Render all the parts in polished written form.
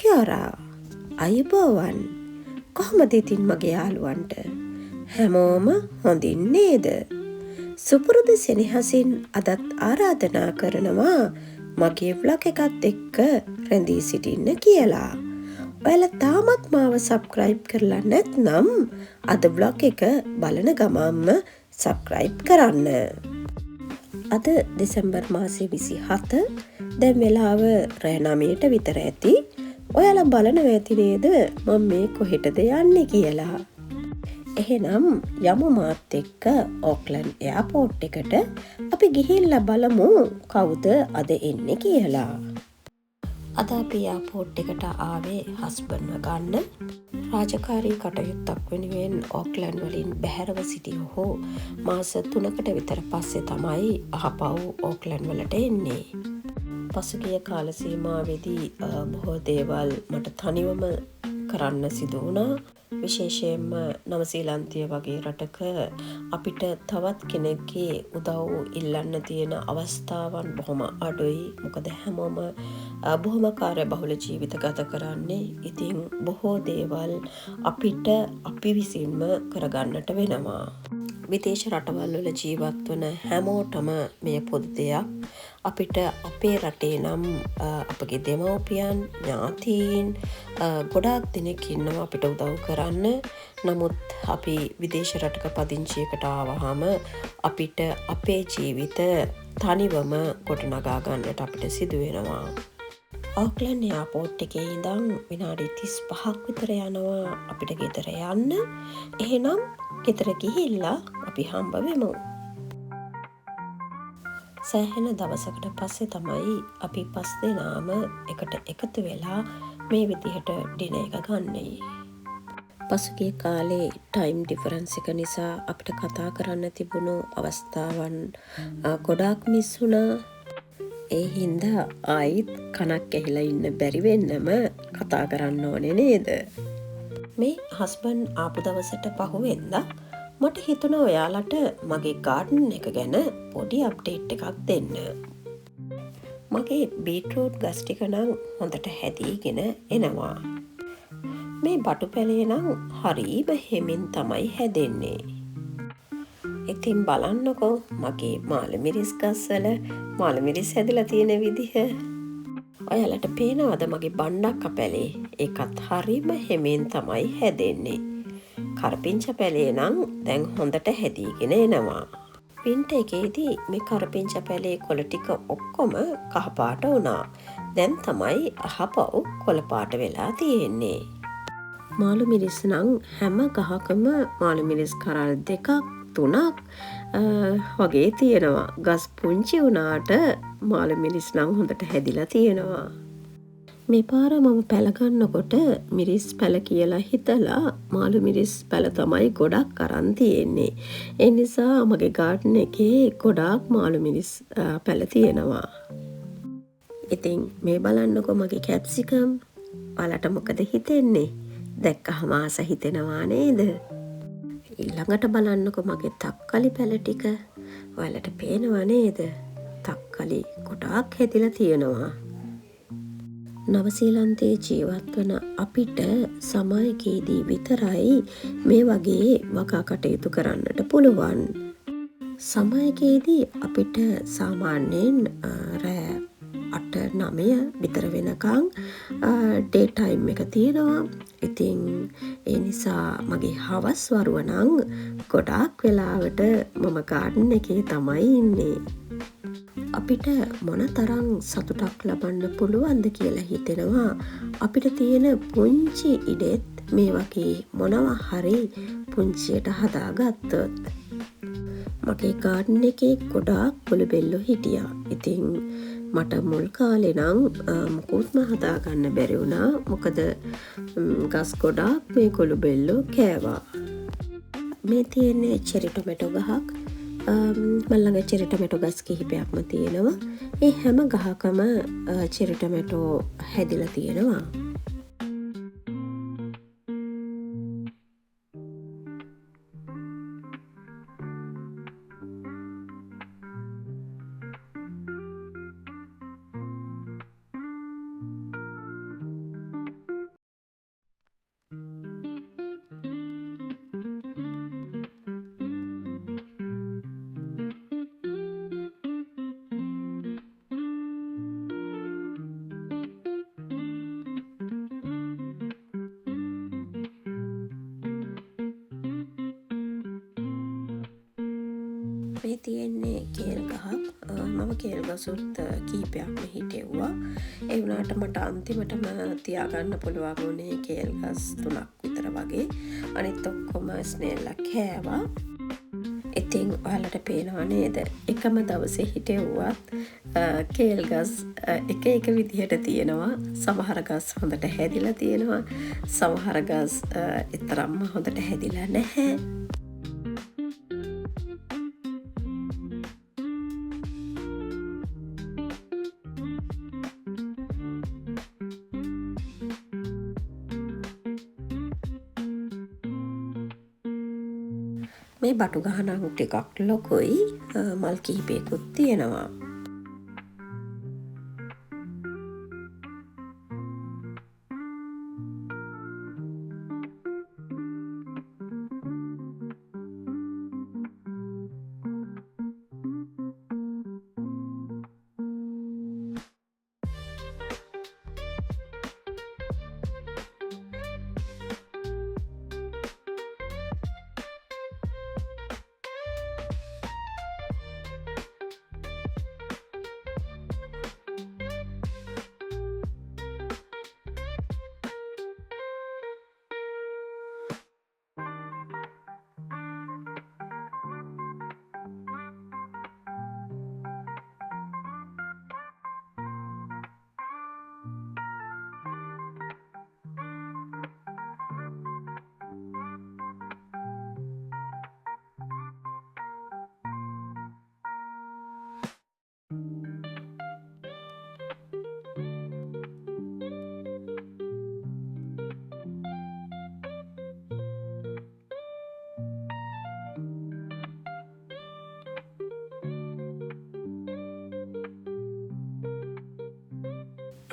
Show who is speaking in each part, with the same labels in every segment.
Speaker 1: කියාරා අයුබෝවන් කොහොමද ඉතින් මගේ යාළුවන්ට හැමෝම හොඳින් නේද? සුපුරුදු සෙනෙහසින් අදත් ආරාධනා කරනවා මගේ vlog එකත් එක්ක රැඳී සිටින්න කියලා. ඔයාලා තාමත් මාව subscribe කරලා නැත්නම් අද vlog එක බලන ගමන්ම subscribe කරන්න. අද දෙසැම්බර් මාසේ 27 දැන් වෙලාව රෑ 9ට විතර ඇති. ඔයාලා බලනවා ඇති නේද මම මේ කොහෙටද යන්නේ කියලා. එහෙනම් යමු මාත් එක්ක ඕක්ලන්ඩ් එයාපෝට් එකට. අපි ගිහිල්ලා බලමු කවුද අද එන්නේ කියලා. අද අපි එයාපෝට් එකට ආවේ හස්බන්ඩ්ව ගන්න. රාජකාරී කටයුත්තක් වෙනුවෙන් ඕක්ලන්ඩ් වලින් බැහැරව සිටි ඔහු මාස 3කට විතර පස්සේ තමයි ආපහු ඕක්ලන්ඩ් වලට එන්නේ. පසුගිය කාල සීමාවෙදී බොහෝ දේවල් මට තනිවම කරන්න සිදු වුණා. විශේෂයෙන්ම නවසීලන්තය වගේ රටක අපිට තවත් කෙනෙක්ගේ උදව් ඉල්ලන්න තියෙන අවස්ථාවන් බොහොම අඩුයි. මොකද හැමෝම බොහොම කාර්යබහුල ජීවිත ගත කරන්නේ. ඉතින් බොහෝ දේවල් අපිට අපි විසින්ම කරගන්නට වෙනවා. විදේශ රටවල් වල ජීවත් වන හැමෝටම මේ පොදු දෙයක්. අපිට අපේ රටේ නම් අපගේ දෙමව්පියන් ඥාතීන් ගොඩාක් දෙනෙක් ඉන්නවා අපිට උදව් කරන්න. නමුත් අපි විදේශ රටක පදිංචියකට ආවහම අපිට අපේ ජීවිත තනිවම ගොඩනගා ගන්නට අපිට සිදු වෙනවා. ඕක්ලන්ඩ් එයාපෝට් එකේ ඉඳන් විනාඩි 35ක් විතර යනවා අපිට ගෙදර යන්න. එහෙනම් ගෙදර ගිහිල්ලා අපි හම්බ වෙමු. සෑහෙන දවසකට පස්සේ තමයි අපි 5 දෙනාම එකට එකතු වෙලා මේ විදිහට ඩිනර් එක ගන්නේ. පසුගිය කාලේ ටයිම් ඩිෆරන්ස් එක නිසා අපිට කතා කරන්න තිබුණු අවස්ථාවන් ගොඩාක් මිස් වුණා. ඒ හින්දා ආයිත් කනක් ඇහිලා ඉන්න බැරි වෙන්නම කතා කරන්න ඕනේ නේද? මේ හස්බන්ඩ් ආපු දවසට පහුවෙන්දා මට හිතුණා ඔයාලට මගේ ගාඩන් එක ගැන පොඩි අප්ඩේට් එකක් දෙන්න. මගේ බීට්රූට් ගස් ටික නම් හොඳට හැදීගෙන එනවා. මේ බටු පැලේ නම් හරිම හෙමින් තමයි හැදෙන්නේ. ඉතින් බලන්නකෝ මගේ මාළමිරිස් ගස්වල මාළමිරිස් හැදිලා තියෙන විදිහ. ඔයාලට පේනවද මගේ බණ්ඩක්ක පැලේ? ඒකත් හරිම හෙමින් තමයි හැදෙන්නේ. කරපිංච පැලේ නම් දැන් හොඳට හැදීගෙන එනවා. වින්ටර් එකේදී මේ කරපිංච පැලේ කොළ ටික ඔක්කොම කහ පාට වුණා. දැන් තමයි අහපව් කොළ පාට වෙලා තියෙන්නේ. මාළු මිරිස් නම් හැම ගහකම මාළු මිරිස් කරල් 2ක් 3ක් වගේ තියෙනවා. ගස් පුංචි වුණාට මාළු මිරිස් නම් හොඳට හැදිලා තියෙනවා. මේ පාර මම පැල ගන්නකොට මිරිස් පැල කියලා හිතලා මාළු මිරිස් පැල තමයි ගොඩක් අරන් තියෙන්නේ. ඒ නිසා මගේ ගාඩන් එකේ ගොඩාක් මාළු මිරිස් පැල තියෙනවා. ඉතින් මේ බලන්නකෝ මගේ කැප්සිකම්. ඔයාලට මොකද හිතෙන්නේ? දැක්කහම ආස හිතෙනවා නේද? ඊළඟට බලන්නකෝ මගේ තක්කලි පැල ටික. ඔයාලට පේනව නේද? තක්කලි ගොඩාක් හැදිලා තියෙනවා. නවසීලන්තයේ ජීවත් වන අපිට සමයකේදී විතරයි මේ වගේ වගා කටයුතු කරන්නට පුළුවන්. සමයකේදී අපිට සාමාන්‍යයෙන් රෑ 8-9 විතර වෙනකන් ඩේ ටයිම් එක තියෙනවා. ඉතින් ඒ නිසා මගේ හවස් වරුව නම් ගොඩාක් වෙලාවට මම ගාඩන් එකේ තමයි ඉන්නේ. අපිට මොනතරම් සතුටක් ලබන්න පුළුවන්ද කියලා හිතෙනවා අපිට තියෙන පුංචි ඉඩෙත් මේ වගේ මොනවා හරි පුංචියට හදාගත්තොත්. මගේ ගාඩන් එකේ ගොඩාක් කොළුබෙල්ලෝ හිටියා. ඉතින් මට මුල් කාලේ නම් මොකුත්ම හදාගන්න බැරි වුණා. මොකද ගස් ගොඩාක් මේ කොළුබෙල්ලෝ කෑවා. මේ තියෙන්නේ චෙරි ටොමැටෝ ගහක්. මල්ලඟ චෙරි ටොමැටෝ ගස් කිහිපයක්ම තියෙනවා. ඒ හැම ගහකම චෙරි ටොමැටෝ හැදිලා තියෙනවා. මේ තියෙන්නේ කේල් ගහක්. මම කේල් ගසුත් කීපයක්ම හිටෙව්වා. ඒ වුණාට මට අන්තිමටම තියාගන්න පුළුවන් වුණේ කේල් ගස් 3ක් විතර වගේ. අනිත් ඔක්කොම ස්නේල්ලා කෑවා. ඉතින් ඔයාලට පේනවා නේද? එකම දවසේ හිටෙව්වත් කේල් ගස් එක විදිහට තියෙනවා. සමහර ගස් හොඳට හැදිලා තියෙනවා. සමහර ගස් එතරම්ම හොඳට හැදිලා නැහැ. මේ බටු ගහනං ටිකක් ලොකුයි. මල් කිහිපයකුත් තියෙනවා.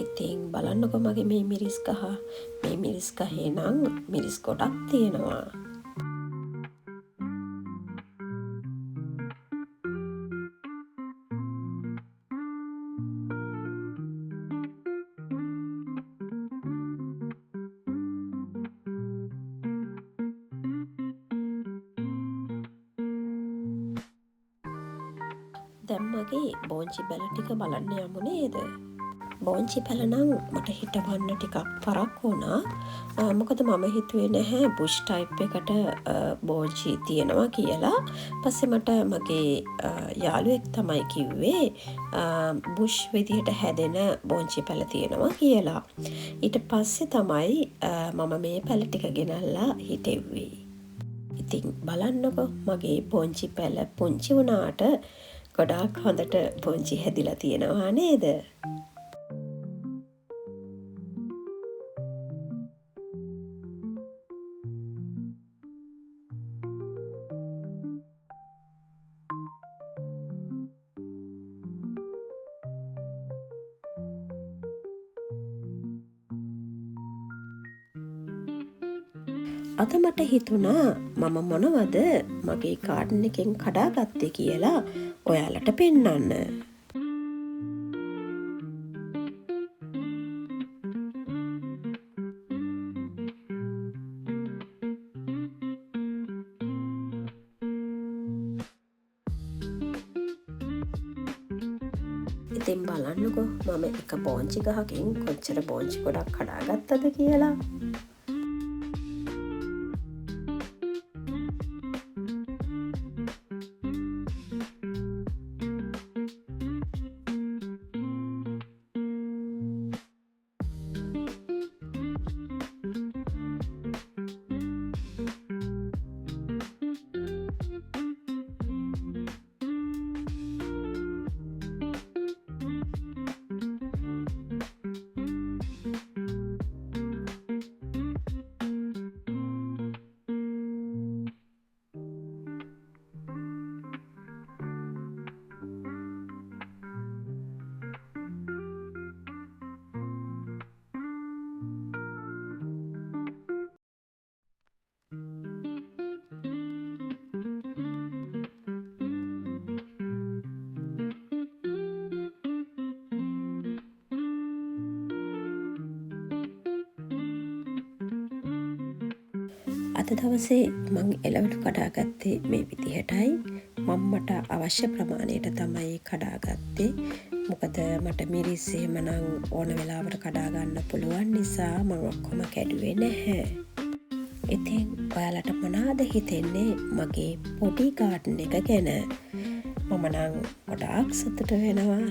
Speaker 1: ඉතින් බලන්නකො මගේ මේ මිරිස් ගහ. මේ මිරිස් ගහේ නම් මිරිස් ගොඩක් තියෙනවා. දැන් මගේ බෝංචි පැල ටික බලන්න යමු නේද? බෝංචි පැල නම් මට හිටවන්න ටිකක් පරක් වුණා. මොකද මම හිතුවේ නැහැ බුෂ් ටයිප් එකට බෝංචි තියෙනවා කියලා. පස්සේ මට මගේ යාළුවෙක් තමයි කිව්වේ බුෂ් විදිහට හැදෙන බෝංචි පැල තියෙනවා කියලා. ඊට පස්සේ තමයි මම මේ පැල ටික ගෙනල්ලා හිටෙව්වේ. ඉතින් බලන්නකො මගේ බෝංචි පැල පුංචි වුණාට ගොඩාක් හොඳට බෝංචි හැදිලා තියෙනවා නේද? අද මට හිතුණා මම මොනවද මගේ කාඩන් එකෙන් කඩාගත්තේ කියලා ඔයාලට පෙන්නන්න. ඉතින් බලන්නකෝ මම එක බෝංචි ගහකින් කොච්චර බෝංචි ගොඩක් කඩාගත්තද කියලා. අද දවසේ මං එළවලු කඩාගත්තේ මේ විදිහටයි. මම මට අවශ්‍ය ප්‍රමාණයට තමයි කඩාගත්තේ. මොකද මට මිරිස් එහෙමනම් ඕන වෙලාවට කඩා ගන්න පුළුවන් නිසා මම ඔක්කොම කැඩුවේ නැහැ. ඉතින් ඔයාලට මොනවද හිතෙන්නේ මගේ පොඩි ගාඩන් එක ගැන? මම නම් ගොඩාක් සතුට වෙනවා.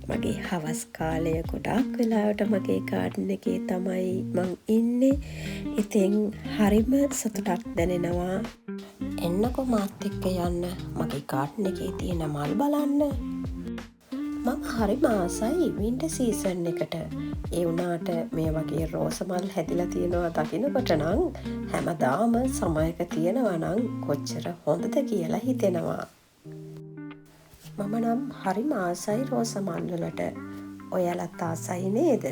Speaker 1: මගේ හවස් කාලය ගොඩාක් වෙලාවට මගේ ගාඩන් එකේ තමයි මං ඉන්නේ. ඉතින් හරිම සතුටක් දැනෙනවා. එන්නකෝ මාත් එක්ක යන්න මගේ ගාඩන් එකේ තියෙන මල් බලන්න. මම හරිම ආසයි වින්ටර් සීසන් එකට. ඒ වුණාට මේ වගේ රෝස මල් හැදිලා තියෙනවා දකින්නකොට නම් හැමදාම සමයක තියෙනවා නම් කොච්චර හොඳද කියලා හිතෙනවා. මම නම් හරිම ආසයි රෝස මල් වලට. ඔයාලත් ආසයි නේද?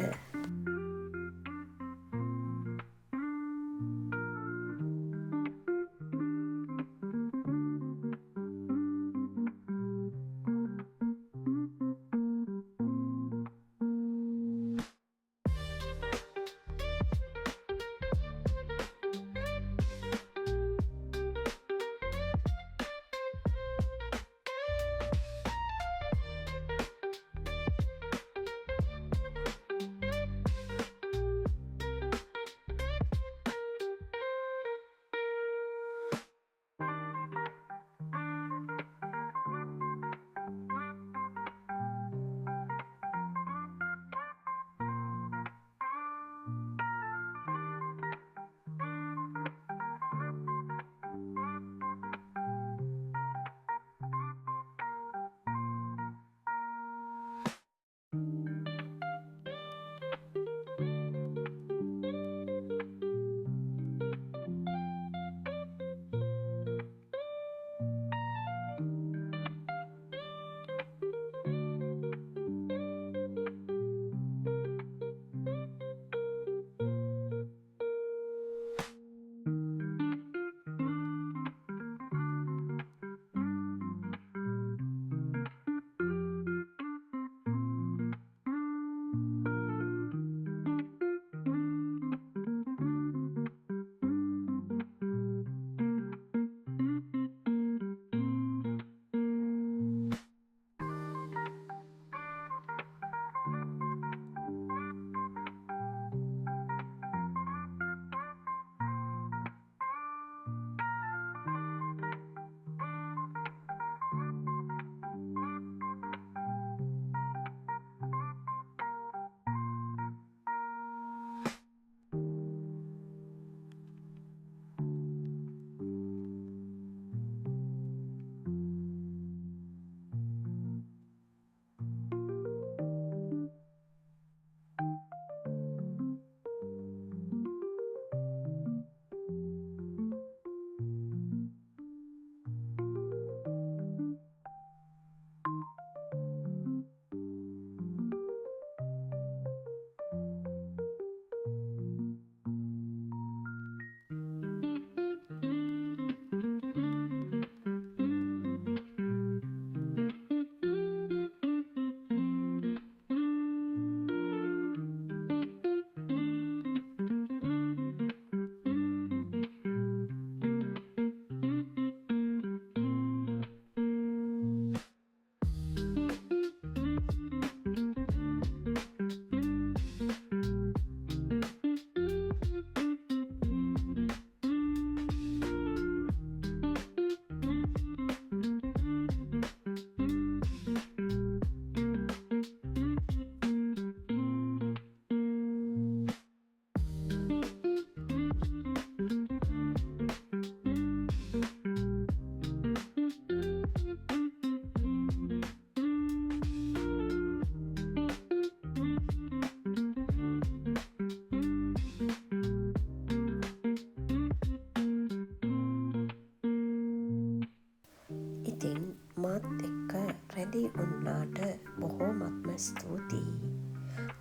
Speaker 1: මාත් එක්ක රැඳී උන්නාට බොහෝමත්ම ස්තුතියි.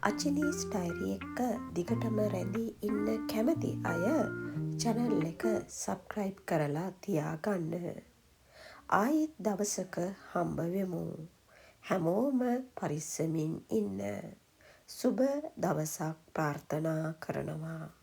Speaker 1: අචිනීස් ඩයරි එක්ක දිගටම රැඳී ඉන්න කැමති අය channel එක subscribe කරලා තියාගන්න. ආයෙත් දවසක හම්බ වෙමු. හැමෝම පරිස්සමින් ඉන්න. සුබ දවසක් ප්‍රාර්ථනා කරනවා.